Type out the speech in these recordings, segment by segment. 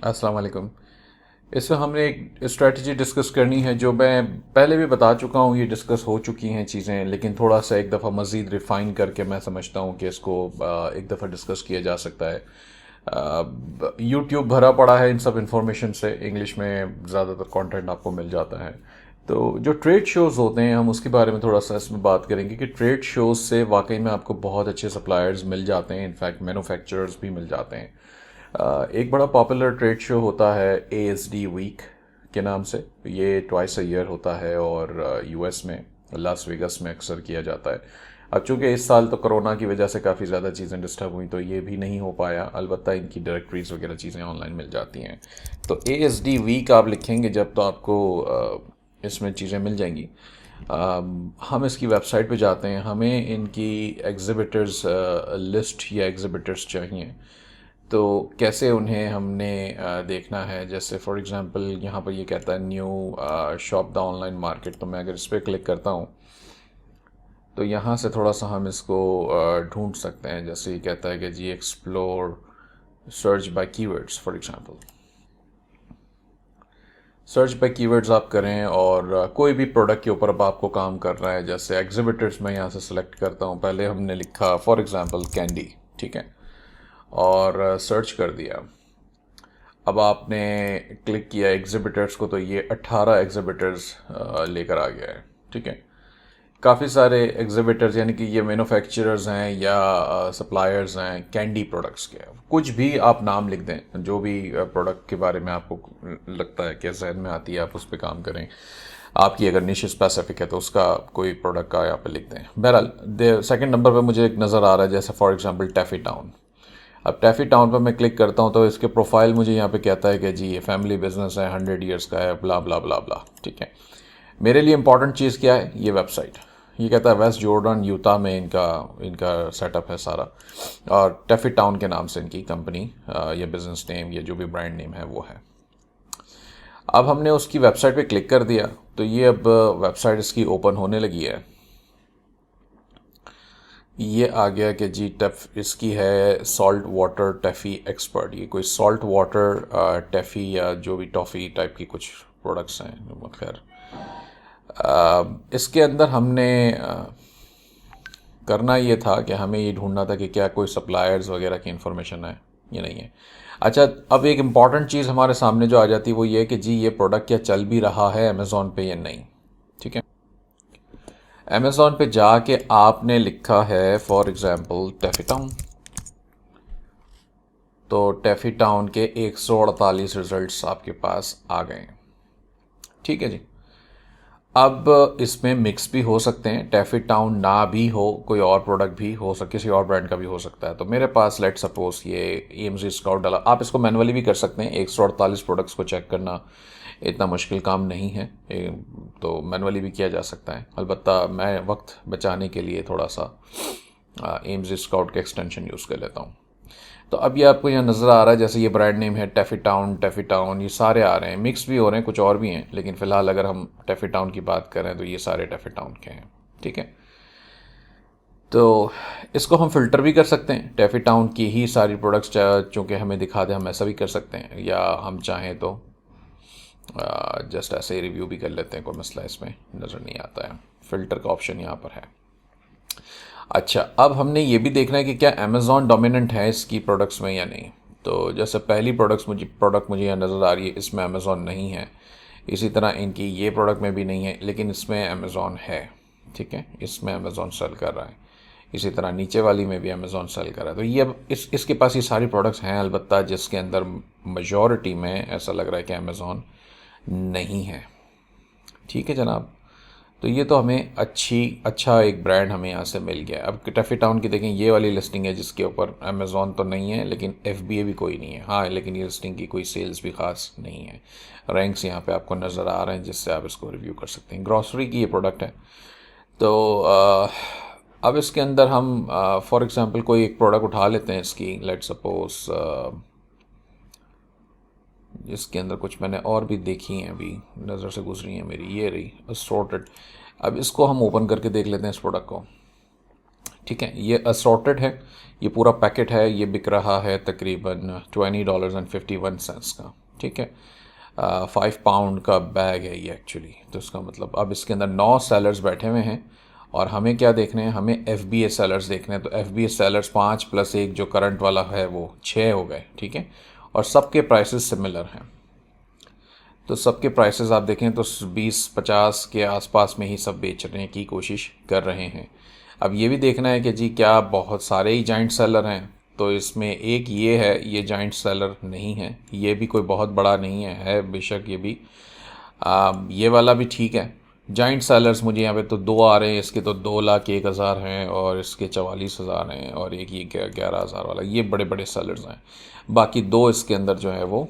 अस्सलाम वालेकुम। इसमें हमने एक स्ट्रेटजी डिस्कस करनी है जो मैं पहले भी बता चुका हूँ, ये डिस्कस हो चुकी हैं चीज़ें, लेकिन थोड़ा सा एक दफ़ा मज़ीद रिफ़ाइन करके मैं समझता हूँ कि इसको एक दफ़ा डिस्कस किया जा सकता है। यूट्यूब भरा पड़ा है इन सब इंफॉर्मेशन से, इंग्लिश में ज़्यादातर कंटेंट आपको मिल जाता है। तो जो ट्रेड शोज़ होते हैं हम उसके बारे में थोड़ा सा इसमें बात करेंगे कि ट्रेड शोज़ से वाकई में आपको बहुत अच्छे सप्लायर्स मिल जाते हैं, इनफैक्ट मैन्युफैक्चरर्स भी मिल जाते हैं। एक बड़ा पॉपुलर ट्रेड शो होता है ASD वीक के नाम से। ये ट्वाइस अ ईयर होता है और यूएस में लास वेगस में अक्सर किया जाता है। अब चूंकि इस साल तो कोरोना की वजह से काफ़ी ज़्यादा चीज़ें डिस्टर्ब हुई तो ये भी नहीं हो पाया, अलबत्ता इनकी डायरेक्टरीज वगैरह चीज़ें ऑनलाइन मिल जाती हैं। तो ASD वीक आप लिखेंगे जब तो आपको इसमें चीज़ें मिल जाएंगी। हम इसकी वेबसाइट पे जाते हैं, हमें इनकी एग्ज़िबिटर्स लिस्ट या एग्ज़िबिटर्स चाहिए। तो कैसे उन्हें हमने देखना है, जैसे फॉर एग्जांपल यहाँ पर ये कहता है new shop the online market. तो मैं अगर इस पर क्लिक करता हूँ तो यहाँ से थोड़ा सा हम इसको ढूंढ सकते हैं। जैसे ये कहता है कि जी explore search by keywords, for example search by keywords आप करें और कोई भी प्रोडक्ट के ऊपर अब आपको काम कर रहा है। जैसे एग्जिबिटर्स मैं यहाँ से सिलेक्ट करता हूँ, पहले हमने लिखा फॉर एग्जांपल कैंडी, ठीक है, और सर्च कर दिया। अब आपने क्लिक किया एग्जिबिटर्स को तो ये 18 एग्जिबिटर्स लेकर आ गया है, ठीक है। काफ़ी सारे एग्जिबिटर्स यानी कि ये मैन्युफैक्चरर्स हैं या सप्लायर्स हैं कैंडी प्रोडक्ट्स के। कुछ भी आप नाम लिख दें, जो भी प्रोडक्ट के बारे में आपको लगता है कि जहन में आती है आप उस पर काम करें। आपकी अगर निश स्पेसिफिक है तो उसका कोई प्रोडक्ट का यहाँ पे लिख दें। बहरहाल सेकंड नंबर पे मुझे एक नज़र आ रहा है, जैसे फॉर एग्जांपल टैफ़ी टाउन। अब टैफ़ी टाउन पर मैं क्लिक करता हूँ तो इसके प्रोफाइल मुझे यहाँ पे कहता है कि जी ये फैमिली बिजनेस है, 100 ईयर्स का है, ब्ला ब्ला ब्ला ब्ला, ठीक है। मेरे लिए इंपॉर्टेंट चीज़ क्या है, ये वेबसाइट। ये कहता है वेस्ट जॉर्डन यूटा में इनका इनका सेटअप है सारा, और टैफ़ी टाउन के नाम से इनकी कंपनी या बिजनेस नेम या जो भी ब्रांड नेम है वो है। अब हमने उसकी वेबसाइट पे क्लिक कर दिया तो ये अब वेबसाइट इसकी ओपन होने लगी है। ये आ गया कि जी टफ इसकी है सॉल्ट वाटर टैफ़ी एक्सपर्ट। ये कोई सॉल्ट वाटर टैफ़ी या जो भी टॉफ़ी टाइप की कुछ प्रोडक्ट्स हैं। खैर इसके अंदर हमने करना ये था कि हमें ये ढूंढना था कि क्या कोई सप्लायर्स वगैरह की इन्फॉर्मेशन है या नहीं है। अच्छा, अब एक इम्पॉर्टेंट चीज़ हमारे सामने जो आ जाती है वो ये कि जी ये प्रोडक्ट क्या चल भी रहा है अमेज़ॉन पे या नहीं, ठीक है। अमेज़ॉन पे जाके आपने लिखा है फॉर एग्जांपल टैफ़ी टाउन, तो टैफ़ी टाउन के 148 रिजल्ट्स आपके पास आ गए हैं, ठीक है जी। अब इसमें मिक्स भी हो सकते हैं, टैफ़ी टाउन ना भी हो, कोई और प्रोडक्ट भी हो सकता, किसी और ब्रांड का भी हो सकता है। तो मेरे पास लेट सपोज ये EMZ स्काउट डाला। आप इसको मैनुअली भी कर सकते हैं, 148 प्रोडक्ट्स को चेक करना इतना मुश्किल काम नहीं है, तो मैनुअली भी किया जा सकता है। अलबत्ता मैं वक्त बचाने के लिए थोड़ा सा EMZ स्काउट का एक्सटेंशन यूज़ कर लेता हूँ। तो अब ये आपको यहाँ नज़र आ रहा है, जैसे ये ब्रांड नेम है टैफ़ी टाउन, ये सारे आ रहे हैं, मिक्स भी हो रहे हैं, कुछ और भी हैं, लेकिन फ़िलहाल अगर हम टैफ़ी टाउन की बात करें तो ये सारे टैफ़ी टाउन के हैं, ठीक है। तो इसको हम फ़िल्टर भी कर सकते हैं, टैफ़ी टाउन की ही सारी प्रोडक्ट्स चूँकि हमें दिखा दें, हम ऐसा भी कर सकते हैं, या हम चाहें तो जस्ट ऐसे ही रिव्यू भी कर लेते हैं, कोई मसला इसमें नज़र नहीं आता है। फ़िल्टर का ऑप्शन यहाँ पर है। अच्छा, अब हमने ये भी देखना है कि क्या अमेज़ॉन डोमिनेंट है इसकी प्रोडक्ट्स में या नहीं। तो जैसे पहली प्रोडक्ट मुझे यहाँ नज़र आ रही है, इसमें अमेज़ॉन नहीं है। इसी तरह इनकी ये प्रोडक्ट में भी नहीं है, लेकिन इसमें अमेज़ॉन है, ठीक है, इसमें अमेज़ॉन सेल कर रहा है। इसी तरह नीचे वाली में भी अमेज़ॉन सेल कर रहा है। तो ये अब इसके पास ये सारी प्रोडक्ट्स हैं, अलबत्ता जिसके अंदर मेजॉरिटी में ऐसा लग रहा है कि अमेज़ॉन नहीं है, ठीक है जनाब। तो ये तो हमें अच्छा एक ब्रांड हमें यहाँ से मिल गया। अब टैफ़ी टाउन की देखें, ये वाली लिस्टिंग है जिसके ऊपर अमेज़ॉन तो नहीं है लेकिन FBA भी कोई नहीं है। हाँ, लेकिन ये लिस्टिंग की कोई सेल्स भी ख़ास नहीं है। रैंक्स यहाँ पे आपको नज़र आ रहे हैं जिससे आप इसको रिव्यू कर सकते हैं। ग्रॉसरी की ये प्रोडक्ट है। तो अब इसके अंदर हम फॉर एग्ज़ाम्पल कोई एक प्रोडक्ट उठा लेते हैं इसकी, लेट सपोज इसके अंदर कुछ मैंने और भी देखी हैं, अभी नज़र से गुजरी हैं मेरी, ये रही असॉर्टेड। अब इसको हम ओपन करके देख लेते हैं इस प्रोडक्ट को, ठीक है, ये असॉर्टेड है, ये पूरा पैकेट है, ये बिक रहा है तकरीबन $20.51 का। ठीक है, 5 पाउंड का बैग है ये एक्चुअली। तो इसका मतलब अब इसके अंदर 9 सेलर्स बैठे हुए हैं और हमें क्या देखने हैं, हमें FBA सेलर्स देखने हैं। तो FBA सेलर्स 5 + 1 जो करंट वाला है वो 6 हो गए। ठीक है, और सबके प्राइसेस सिमिलर हैं। तो सबके प्राइसेस आप देखें तो 20-50 के आसपास में ही सब बेचने की कोशिश कर रहे हैं। अब ये भी देखना है कि जी क्या बहुत सारे ही जाइंट सेलर हैं। तो इसमें एक ये है, ये जाइंट सेलर नहीं है, ये भी कोई बहुत बड़ा नहीं है बेशक ये भी। ये वाला भी ठीक है। जाइंट सेलर्स मुझे यहाँ पे तो 2 आ रहे हैं, इसके तो 2,01,000 हैं और इसके 44,000 हैं और एक ये 11,000 वाला, ये बड़े बड़े सेलर्स हैं। बाकी 2 इसके अंदर जो है वो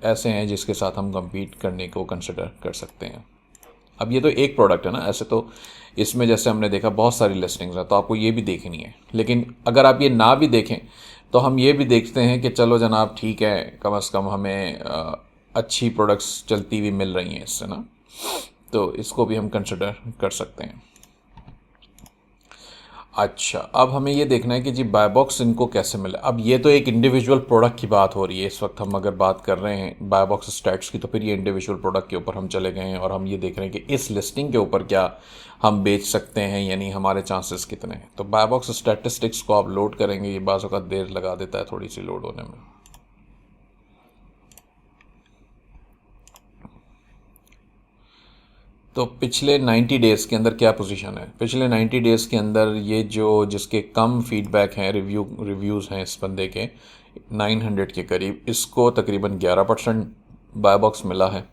ऐसे हैं जिसके साथ हम compete करने को कंसिडर कर सकते हैं। अब ये तो एक प्रोडक्ट है ना, ऐसे तो इसमें जैसे हमने देखा बहुत सारी लिस्टिंग्स हैं, तो आपको ये भी देखनी है। लेकिन अगर आप ये ना भी देखें तो हम ये भी देखते हैं कि चलो जनाब ठीक है, कम से कम हमें अच्छी प्रोडक्ट्स चलती हुई मिल रही हैं इससे ना, तो इसको भी हम कंसिडर कर सकते हैं। अच्छा, अब हमें ये देखना है कि जी बाय बॉक्स इनको कैसे मिले। अब ये तो एक इंडिविजुअल प्रोडक्ट की बात हो रही है इस वक्त, हम अगर बात कर रहे हैं बाय बॉक्स स्टैट्स की, तो फिर ये इंडिविजुअल प्रोडक्ट के ऊपर हम चले गए हैं और हम ये देख रहे हैं कि इस लिस्टिंग के ऊपर क्या हम बेच सकते हैं, यानी हमारे चांसेस कितने हैं। तो बाय बॉक्स स्टैटिस्टिक्स को आप लोड करेंगे, ये बाज़ औक़ात देर लगा देता है थोड़ी सी लोड होने में। तो पिछले 90 डेज़ के अंदर क्या पोजीशन है, पिछले 90 डेज़ के अंदर ये जो जिसके कम फीडबैक हैं, रिव्यूज़ हैं इस बंदे के 900 के करीब, इसको तकरीबन 11% बाय बॉक्स मिला है।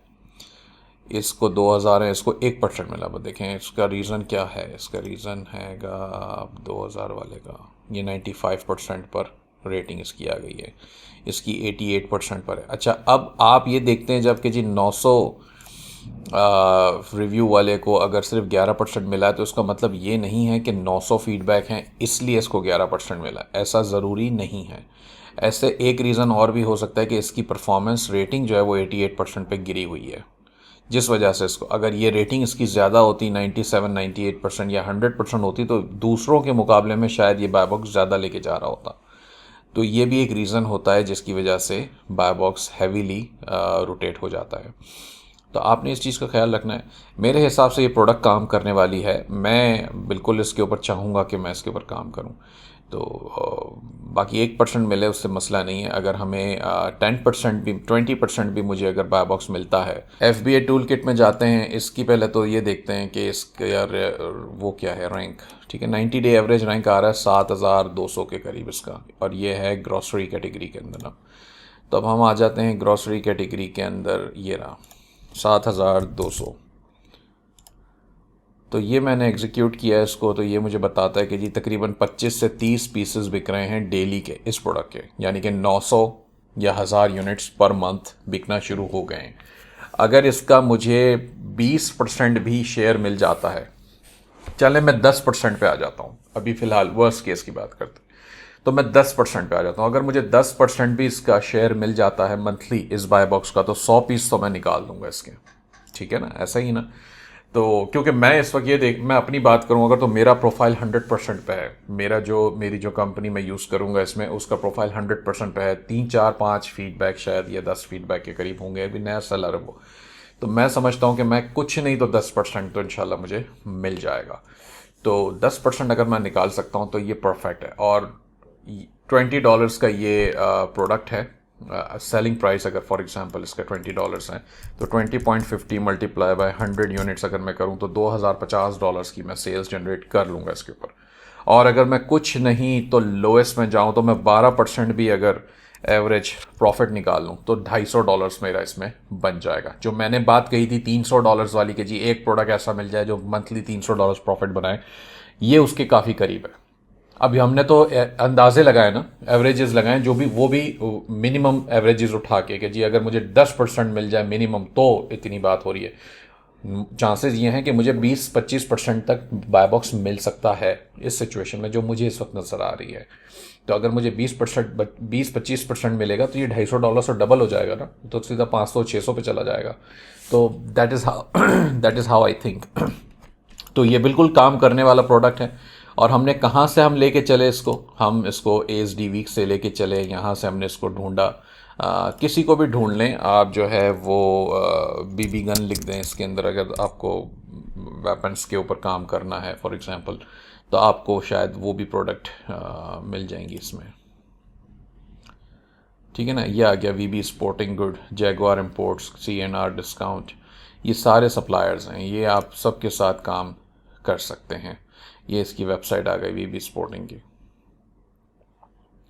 इसको 2000 है, इसको 1% मिला। बस देखें इसका रीज़न क्या है, इसका रीज़न हैगा 2000 वाले का, ये 95% पर रेटिंग इसकी आ गई है, इसकी 88% पर है। अच्छा, अब आप ये देखते हैं जब कि जी 900 रिव्यू वाले को अगर सिर्फ 11% मिला है, तो उसका मतलब ये नहीं है कि 900 फीडबैक हैं इसलिए इसको 11% मिला, ऐसा ज़रूरी नहीं है। ऐसे एक रीज़न और भी हो सकता है कि इसकी परफॉर्मेंस रेटिंग जो है वो 88% पे गिरी हुई है, जिस वजह से इसको, अगर ये रेटिंग इसकी ज़्यादा होती 97-98% या 100% होती, तो दूसरों के मुकाबले में शायद ये बाय बॉक्स ज़्यादा लेके जा रहा होता। तो ये भी एक रीज़न होता है जिसकी वजह से बाय बॉक्स हैवीली रोटेट हो जाता है। तो आपने इस चीज़ का ख्याल रखना है। मेरे हिसाब से ये प्रोडक्ट काम करने वाली है, मैं बिल्कुल इसके ऊपर चाहूँगा कि मैं इसके ऊपर काम करूँ। तो बाकी 1% मिले उससे मसला नहीं है। अगर हमें 10% भी 20% भी मुझे अगर बाय बॉक्स मिलता है। FBA टूल किट में जाते हैं, इसकी पहले तो ये देखते हैं कि इसका यार वो क्या है रैंक। ठीक है, 90 डे एवरेज रैंक आ रहा है 7200 के करीब इसका, और ये है ग्रॉसरी कैटेगरी के अंदर ना। तो अब हम आ जाते हैं ग्रॉसरी कैटेगरी के अंदर, ये रहा 7200। तो ये मैंने एग्जीक्यूट किया है इसको, तो ये मुझे बताता है कि जी तकरीबन 25 से 30 पीसेस बिक रहे हैं डेली के इस प्रोडक्ट के, यानी कि 900 या 1000 यूनिट्स पर मंथ बिकना शुरू हो गए हैं। अगर इसका मुझे 20% भी शेयर मिल जाता है, चले मैं 10% पे आ जाता हूँ, अभी फ़िलहाल वर्स्ट केस की बात करते हैं, तो मैं 10% पे आ जाता हूँ। अगर मुझे 10% भी इसका शेयर मिल जाता है मंथली इस बाय बॉक्स का, तो 100 पीस तो मैं निकाल दूंगा इसके। ठीक है ना, ऐसा ही ना। तो क्योंकि मैं इस वक्त ये मैं अपनी बात करूँ अगर, तो मेरा प्रोफाइल 100% पे है। मेरी जो कंपनी मैं यूज़ करूँगा इसमें, उसका प्रोफाइल 100% पे है। 3 4 5 फीडबैक शायद या 10 फीडबैक के करीब होंगे, अभी नया सेलर है वो। तो मैं समझता हूँ कि मैं कुछ नहीं तो 10% तो इंशाल्लाह मुझे मिल जाएगा। तो 10% अगर मैं निकाल सकता हूँ तो ये परफेक्ट है। और $20 का ये प्रोडक्ट है। सेलिंग प्राइस अगर फॉर एग्जांपल इसका $20 है, तो 20.50 मल्टीप्लाई बाय 100 यूनिट्स अगर मैं करूं, तो $2050 की मैं सेल्स जनरेट कर लूँगा इसके ऊपर। और अगर मैं कुछ नहीं तो लोएस्ट में जाऊं, तो मैं 12% भी अगर एवरेज प्रॉफिट निकाल लूँ, तो $250 मेरा इसमें बन जाएगा। जो मैंने बात कही थी $300 वाली कि जी एक प्रोडक्ट ऐसा मिल जाए जो मंथली $300 प्रॉफिट बनाए, ये उसके काफ़ी करीब है। अभी हमने तो अंदाजे लगाए ना, एवरेजेस लगाए, जो भी वो भी मिनिमम एवरेजेस उठा के कि जी अगर मुझे 10% मिल जाए मिनिमम, तो इतनी बात हो रही है। चांसेस ये हैं कि मुझे 20-25% तक बाय बॉक्स मिल सकता है इस सिचुएशन में जो मुझे इस वक्त नज़र आ रही है। तो अगर मुझे 20-25% मिलेगा, तो ये $250 से डबल हो जाएगा ना, तो सीधा 500-600 पे चला जाएगा। तो that is how I think. तो ये बिल्कुल काम करने वाला प्रोडक्ट है। और हमने कहाँ से हम लेके चले इसको, हम इसको ASD वीक से लेके चले, यहाँ से हमने इसको ढूंढा। किसी को भी ढूंढ लें आप, जो है वो BB गन लिख दें इसके अंदर, अगर आपको वेपन्स के ऊपर काम करना है फॉर एग्जांपल, तो आपको शायद वो भी प्रोडक्ट मिल जाएंगी इसमें। ठीक है ना, ये आ गया VB sporting good, Jaguar imports, CNR discount, ये सारे सप्लायर्स हैं, ये आप सबके साथ काम कर सकते हैं। ये इसकी वेबसाइट आ गई VB स्पोर्टिंग की।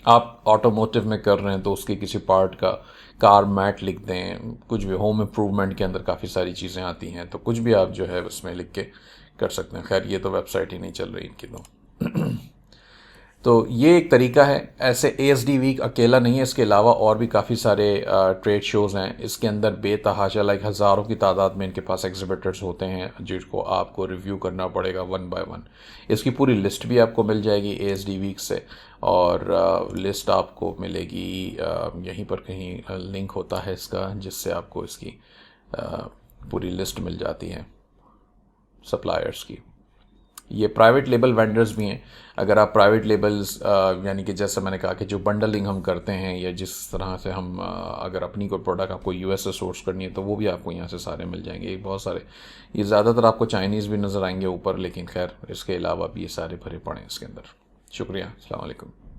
आप ऑटोमोटिव में कर रहे हैं तो उसके किसी पार्ट का कार मैट लिख दें, कुछ भी होम इम्प्रूवमेंट के अंदर काफ़ी सारी चीज़ें आती हैं, तो कुछ भी आप जो है उसमें लिख के कर सकते हैं। खैर ये तो वेबसाइट ही नहीं चल रही इनकी तो ये एक तरीका है। ऐसे ASD वीक अकेला नहीं है, इसके अलावा और भी काफ़ी सारे ट्रेड शोज़ हैं। इसके अंदर बेतहाशा लाइक हज़ारों की तादाद में इनके पास एग्जिबिटर्स होते हैं, जिसको आपको रिव्यू करना पड़ेगा 1 बाय 1। इसकी पूरी लिस्ट भी आपको मिल जाएगी ASD वीक से, और लिस्ट आपको मिलेगी यहीं पर कहीं लिंक होता है इसका, जिससे आपको इसकी पूरी लिस्ट मिल जाती है सप्लायर्स की। ये प्राइवेट लेबल वेंडर्स भी हैं। अगर आप प्राइवेट लेबल्स यानी कि जैसे मैंने कहा कि जो बंडलिंग हम करते हैं, या जिस तरह से हम अगर अपनी कोई प्रोडक्ट आपको US से सोर्स करनी है, तो वो भी आपको यहाँ से सारे मिल जाएंगे। बहुत सारे, ये ज़्यादातर आपको चाइनीज़ भी नज़र आएंगे ऊपर, लेकिन खैर इसके अलावा भी ये सारे भरे पड़े हैं इसके अंदर। शुक्रिया, अस्सलाम वालेकुम।